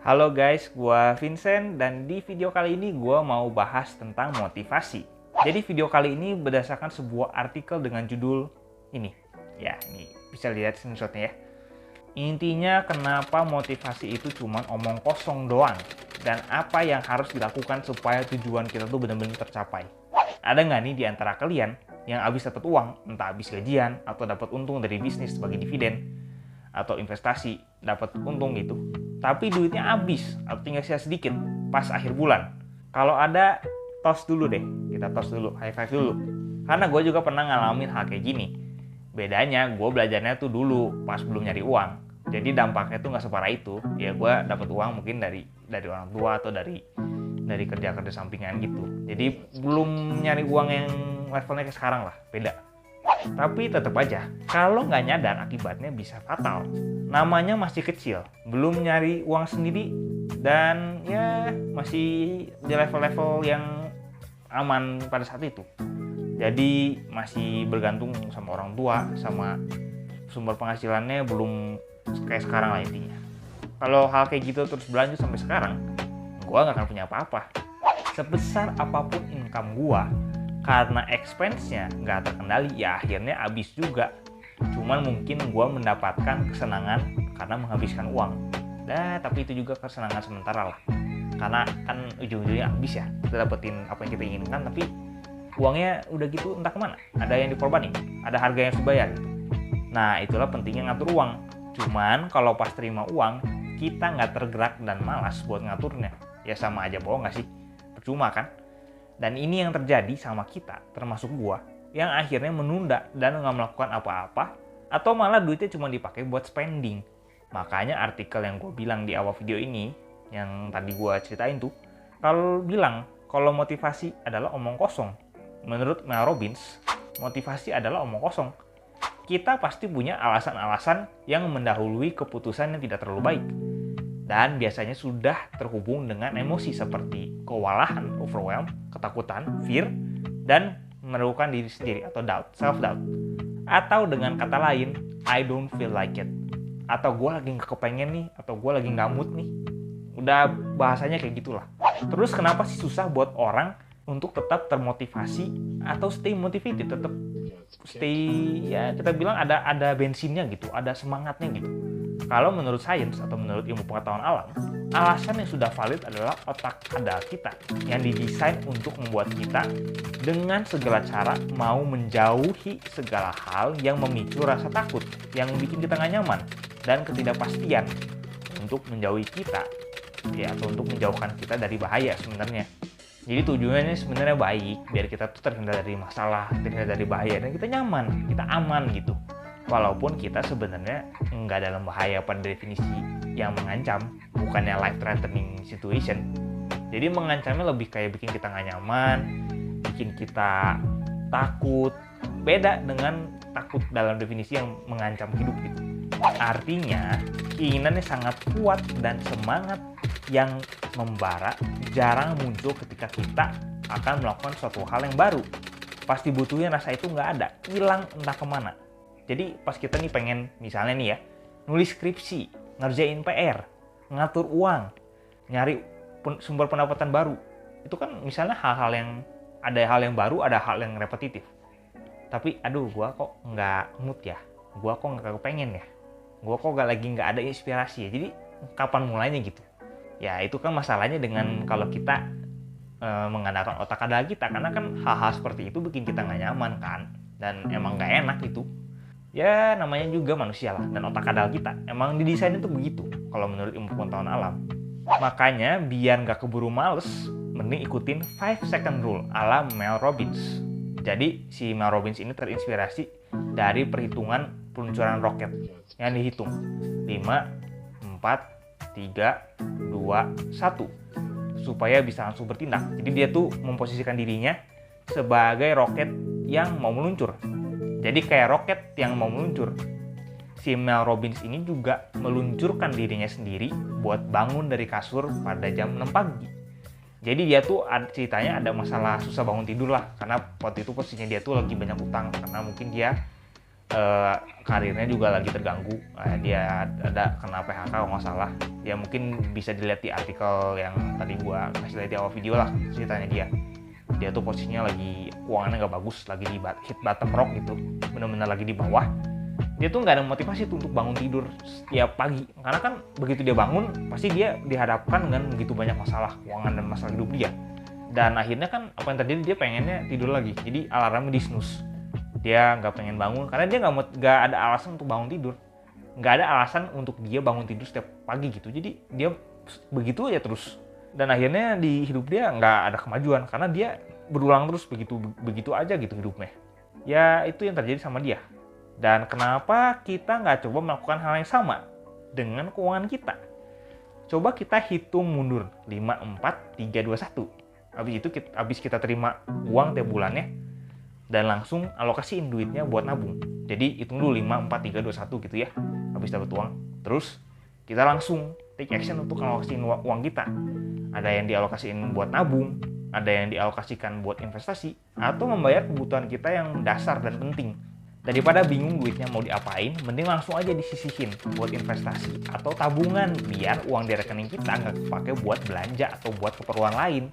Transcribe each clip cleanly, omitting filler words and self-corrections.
Halo guys, gua Vincent dan di video kali ini gua mau bahas tentang motivasi. Jadi video kali ini berdasarkan sebuah artikel dengan judul ini. Ya, ini bisa lihat screenshotnya ya. Intinya kenapa motivasi itu cuma omong kosong doang dan apa yang harus dilakukan supaya tujuan kita tuh benar-benar tercapai. Ada nggak nih di antara kalian yang habis dapat uang, entah habis gajian atau dapat untung dari bisnis sebagai dividen atau investasi, dapat untung gitu, tapi duitnya habis atau tinggal sisa sedikit pas akhir bulan? Kalau ada, tos dulu deh, kita tos dulu, high five dulu, karena gue juga pernah ngalamin hal kayak gini. Bedanya gue belajarnya tuh dulu pas belum nyari uang, jadi dampaknya tuh nggak separah itu. Ya gue dapat uang mungkin dari orang tua atau dari kerja sampingan gitu, jadi belum nyari uang yang levelnya kayak sekarang lah, beda. Tapi tetap aja, kalau nggak nyadar akibatnya bisa fatal. Namanya masih kecil, belum nyari uang sendiri, dan ya masih di level-level yang aman pada saat itu. Jadi masih bergantung sama orang tua, sama sumber penghasilannya belum kayak sekarang lah intinya. Kalau hal kayak gitu terus berlanjut sampai sekarang, gua nggak akan punya apa-apa. Sebesar apapun income gua, karena expense-nya nggak terkendali, ya akhirnya habis juga. Cuman mungkin gue mendapatkan kesenangan karena menghabiskan uang. Tapi itu juga kesenangan sementara lah. Karena kan ujung-ujungnya habis ya. Kita dapetin apa yang kita inginkan, tapi uangnya udah gitu entah kemana. Ada yang dikorbanin, ada harga yang harus dibayar gitu. Nah, itulah pentingnya ngatur uang. Cuman kalau pas terima uang, kita nggak tergerak dan malas buat ngaturnya. Ya sama aja bohong nggak sih? Percuma kan? Dan ini yang terjadi sama kita, termasuk gua, yang akhirnya menunda dan nggak melakukan apa-apa, atau malah duitnya cuma dipakai buat spending. Makanya artikel yang gua bilang di awal video ini, yang tadi gua ceritain tuh, kalau motivasi adalah omong kosong. Menurut Mel Robbins, motivasi adalah omong kosong. Kita pasti punya alasan-alasan yang mendahului keputusan yang tidak terlalu baik. Dan biasanya sudah terhubung dengan emosi seperti kewalahan, overwhelm, ketakutan, fear, dan meragukan diri sendiri atau doubt, self-doubt. Atau dengan kata lain, I don't feel like it. Atau gue lagi nggak kepengen nih, atau gue lagi nggak mood nih. Udah bahasanya kayak gitulah. Terus kenapa sih susah buat orang untuk tetap termotivasi atau stay motivated, tetap stay, ya kita bilang ada bensinnya gitu, ada semangatnya gitu. Kalau menurut sains atau menurut ilmu pengetahuan alam, alasan yang sudah valid adalah otak kadal kita yang didesain untuk membuat kita dengan segala cara mau menjauhi segala hal yang memicu rasa takut, yang bikin kita nggak nyaman, dan ketidakpastian untuk menjauhi kita, ya, atau untuk menjauhkan kita dari bahaya sebenarnya. Jadi tujuannya sebenarnya baik, biar kita tuh terhindar dari masalah, terhindar dari bahaya, dan kita nyaman, kita aman gitu. Walaupun kita sebenarnya nggak dalam bahaya pada definisi yang mengancam, bukannya life threatening situation. Jadi mengancamnya lebih kayak bikin kita nggak nyaman, bikin kita takut. Beda dengan takut dalam definisi yang mengancam hidup gitu. Artinya keinginannya sangat kuat dan semangat yang membara jarang muncul ketika kita akan melakukan suatu hal yang baru. Pasti butuhnya rasa itu nggak ada, hilang entah kemana. Jadi pas kita nih pengen, misalnya nih ya, nulis skripsi, ngerjain PR, ngatur uang, nyari sumber pendapatan baru. Itu kan misalnya hal-hal yang, ada hal yang baru, ada hal yang repetitif. Tapi aduh, gua kok nggak mood ya, gua kok nggak kepengen ya, gua kok nggak ada inspirasi ya. Jadi kapan mulainya gitu? Ya itu kan masalahnya dengan kalau kita mengandalkan otak kadal kita, karena kan hal-hal seperti itu bikin kita nggak nyaman kan, dan emang nggak enak itu. Ya namanya juga manusia lah, dan otak kadal kita emang didesain itu begitu kalau menurut ilmu pengetahuan alam. Makanya biar nggak keburu males, mending ikutin 5 second rule ala Mel Robbins. Jadi si Mel Robbins ini terinspirasi dari perhitungan peluncuran roket yang dihitung 5, 4, 3, 2, 1 supaya bisa langsung bertindak. Jadi dia tuh memposisikan dirinya sebagai roket yang mau meluncur. Jadi kayak roket yang mau meluncur. Si Mel Robbins ini juga meluncurkan dirinya sendiri buat bangun dari kasur pada jam 6 pagi. Jadi dia tuh ceritanya ada masalah susah bangun tidur lah, karena waktu itu posisinya dia tuh lagi banyak utang, karena mungkin dia karirnya juga lagi terganggu. Dia ada kena PHK kalau nggak salah. Ya mungkin bisa dilihat di artikel yang tadi gua kasih lihat di awal video lah ceritanya dia. Dia tuh posisinya lagi keuangannya nggak bagus, lagi di hit bottom rock gitu, bener-bener lagi di bawah. Dia tuh nggak ada motivasi tuh untuk bangun tidur setiap pagi, karena kan begitu dia bangun pasti dia dihadapkan dengan begitu banyak masalah keuangan dan masalah hidup dia. Dan akhirnya kan apa yang terjadi, dia pengennya tidur lagi, jadi alarmnya di snooze. Dia nggak pengen bangun karena dia nggak ada alasan untuk bangun tidur, nggak ada alasan untuk dia bangun tidur setiap pagi gitu. Jadi dia begitu aja terus, dan akhirnya di hidup dia nggak ada kemajuan karena dia berulang terus begitu aja gitu hidupnya. Ya itu yang terjadi sama dia. Dan kenapa kita nggak coba melakukan hal yang sama dengan keuangan kita? Coba kita hitung mundur 5, 4, 3, 2, 1. Habis kita terima uang tiap bulannya dan langsung alokasiin duitnya buat nabung. Jadi hitung dulu 5, 4, 3, 2, 1 gitu ya. Habis dapat uang, terus kita langsung take action untuk alokasiin uang kita. Ada yang dialokasiin buat nabung, ada yang dialokasikan buat investasi, atau membayar kebutuhan kita yang dasar dan penting. Daripada bingung duitnya mau diapain, mending langsung aja disisihin buat investasi atau tabungan, biar uang di rekening kita nggak kepake buat belanja atau buat keperluan lain.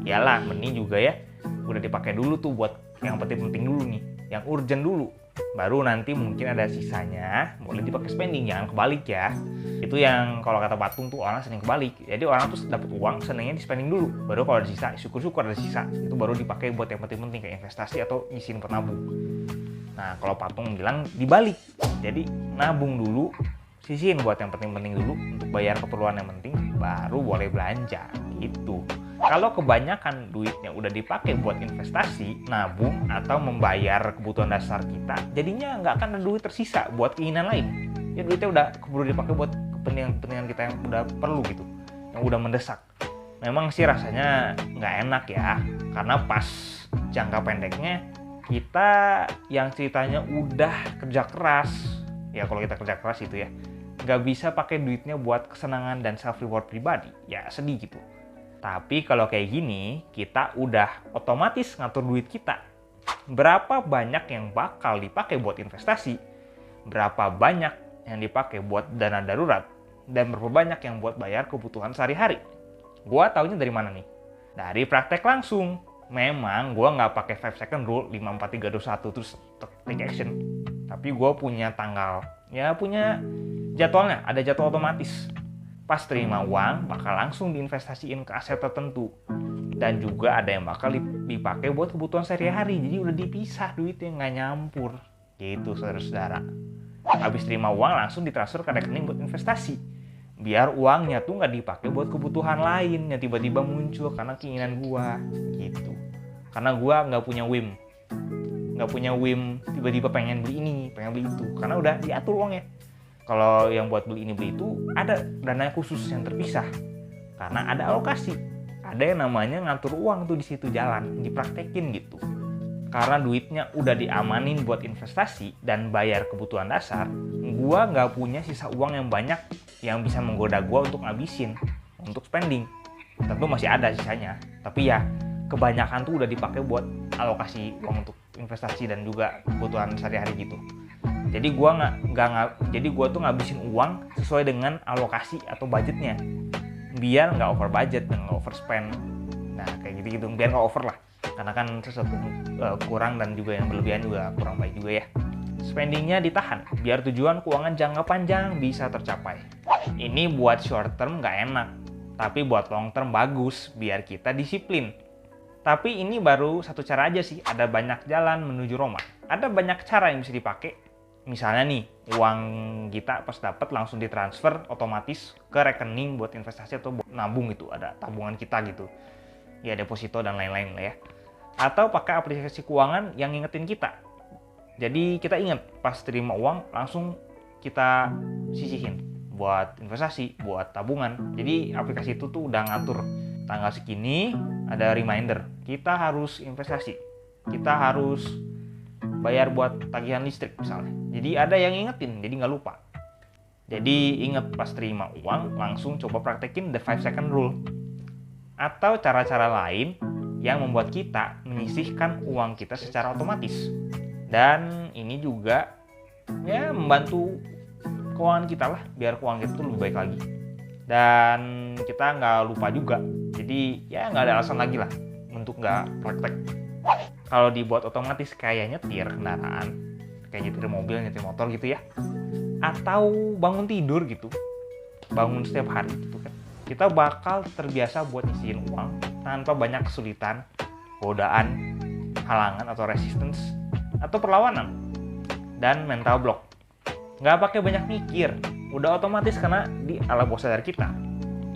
Yalah, mending juga ya udah dipakai dulu tuh buat yang penting-penting dulu nih, yang urgent dulu. Baru nanti mungkin ada sisanya boleh dipakai spending, jangan kebalik ya. Itu yang kalau kata Patung tuh orang sering kebalik. Jadi orang tuh dapat uang senengnya di spending dulu, baru kalau ada sisa, syukur-syukur ada sisa, itu baru dipakai buat yang penting-penting kayak investasi atau ngisiin buat nabung. Nah, kalau Patung bilang dibalik. Jadi nabung dulu, sisihin buat yang penting-penting dulu untuk bayar keperluan yang penting, baru boleh belanja gitu. Kalau kebanyakan duitnya udah dipakai buat investasi, nabung, atau membayar kebutuhan dasar kita, jadinya nggak akan ada duit tersisa buat keinginan lain. Ya duitnya udah keburu dipakai buat kepentingan kita yang udah perlu gitu, yang udah mendesak. Memang sih rasanya nggak enak ya, karena pas jangka pendeknya kita yang ceritanya udah kerja keras, ya kalau kita kerja keras itu ya, nggak bisa pakai duitnya buat kesenangan dan self reward pribadi, ya sedih gitu. Tapi kalau kayak gini, kita udah otomatis ngatur duit kita. Berapa banyak yang bakal dipakai buat investasi, berapa banyak yang dipakai buat dana darurat, dan berapa banyak yang buat bayar kebutuhan sehari-hari. Gua taunya dari mana nih? Dari praktek langsung. Memang gue nggak pakai 5 second rule 5, 4, 3, 2, 1 terus take action, tapi gue punya tanggal, ya punya jadwalnya, ada jadwal otomatis. Pas terima uang bakal langsung diinvestasiin ke aset tertentu, dan juga ada yang bakal dipakai buat kebutuhan sehari-hari. Jadi udah dipisah duitnya, nggak nyampur gitu saudara-saudara. Habis terima uang langsung ditransfer ke rekening buat investasi, biar uangnya tuh nggak dipakai buat kebutuhan lain yang tiba-tiba muncul karena keinginan gua gitu. Karena gua nggak punya whim tiba-tiba pengen beli ini, pengen beli itu, karena udah diatur uangnya. Kalau yang buat beli ini beli itu ada dana khusus yang terpisah, karena ada alokasi, ada yang namanya ngatur uang tuh di situ jalan, dipraktekin gitu. Karena duitnya udah diamanin buat investasi dan bayar kebutuhan dasar, gua nggak punya sisa uang yang banyak yang bisa menggoda gua untuk ngabisin, untuk spending. Tentu masih ada sisanya, tapi ya kebanyakan tuh udah dipakai buat alokasi uang untuk investasi dan juga kebutuhan sehari-hari gitu. Jadi gua tuh ngabisin uang sesuai dengan alokasi atau budgetnya, biar nggak over budget dan nggak overspend. Nah kayak gitu biar nggak over lah, karena kan sesuatu kurang dan juga yang berlebihan juga kurang baik juga ya. Spendingnya ditahan biar tujuan keuangan jangka panjang bisa tercapai. Ini buat short term nggak enak, tapi buat long term bagus biar kita disiplin. Tapi ini baru satu cara aja sih, ada banyak jalan menuju Roma. Ada banyak cara yang bisa dipakai. Misalnya nih, uang kita pas dapat langsung ditransfer otomatis ke rekening buat investasi atau buat nabung gitu, ada tabungan kita gitu. Ya deposito dan lain-lain lah ya. Atau pakai aplikasi keuangan yang ngingetin kita. Jadi kita ingat pas terima uang langsung kita sisihin buat investasi, buat tabungan. Jadi aplikasi itu tuh udah ngatur tanggal segini ada reminder, kita harus investasi, kita harus bayar buat tagihan listrik misalnya. Jadi ada yang ngingetin, jadi nggak lupa. Jadi ingat pas terima uang langsung coba praktekin the 5 second rule. Atau cara-cara lain yang membuat kita menyisihkan uang kita secara otomatis. Dan ini juga ya membantu keuangan kita lah, biar keuangan kita tuh lebih baik lagi. Dan kita nggak lupa juga, jadi ya nggak ada alasan lagi lah untuk nggak praktek. Kalau dibuat otomatis kayak nyetir kendaraan, kayak nyetir mobil, nyetir motor gitu ya, atau bangun tidur gitu, bangun setiap hari gitu kan, kita bakal terbiasa buat nyisihin uang tanpa banyak kesulitan, godaan, halangan atau resistance, atau perlawanan, dan mental block. Nggak pakai banyak mikir, udah otomatis karena di alam bawah sadar kita.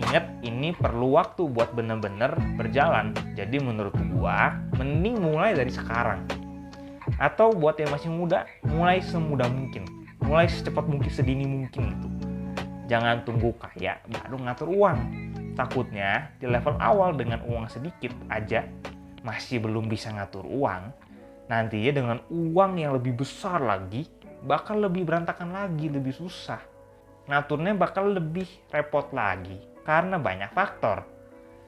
Ingat, ini perlu waktu buat bener-bener berjalan. Jadi menurut gua, mending mulai dari sekarang. Atau buat yang masih muda, mulai semudah mungkin. Mulai secepat mungkin, sedini mungkin gitu. Jangan tunggu kaya baru ngatur uang. Takutnya di level awal dengan uang sedikit aja masih belum bisa ngatur uang. Nantinya dengan uang yang lebih besar lagi, bakal lebih berantakan lagi, lebih susah. Ngaturnya bakal lebih repot lagi. Karena banyak faktor.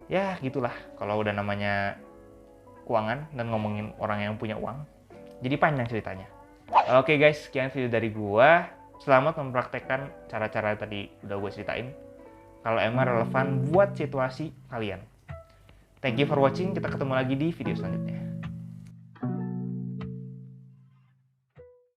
Ya gitulah kalau udah namanya keuangan dan ngomongin orang yang punya uang. Jadi panjang ceritanya. Oke guys, sekian video dari gua. Selamat mempraktekkan cara-cara tadi udah gue ceritain. Kalau emang relevan buat situasi kalian. Thank you for watching. Kita ketemu lagi di video selanjutnya.